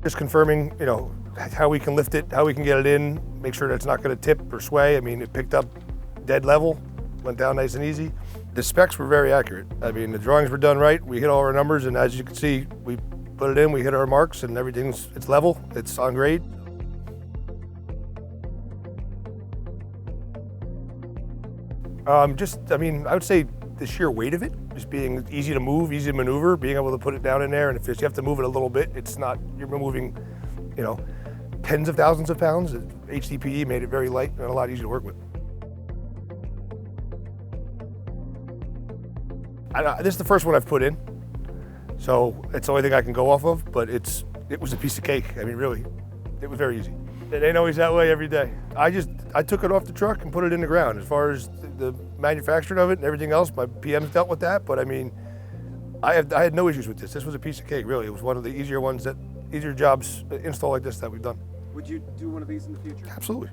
Just confirming, you know, how we can lift it, how we can get it in, make sure that it's not going to tip or sway. I mean, it picked up dead level, went down nice and easy. The specs were very accurate. I mean, the drawings were done right. We hit all our numbers, and as you can see, we put it in, we hit our marks, and it's level, it's on grade. I mean, I would say the sheer weight of it, just being easy to move, easy to maneuver, being able to put it down in there, and if you have to move it a little bit, it's not, you're moving, you know, tens of thousands of pounds. HDPE made it very light and a lot easier to work with. This is the first one I've put in, so it's the only thing I can go off of, but it was a piece of cake. I mean, really, it was very easy. It ain't always that way every day. I took it off the truck and put it in the ground. As far as the manufacturing of it and everything else, my PMs dealt with that, but I mean, I had no issues with this. This was a piece of cake, really. It was one of the easier jobs, install like this that we've done. Would you do one of these in the future? Absolutely.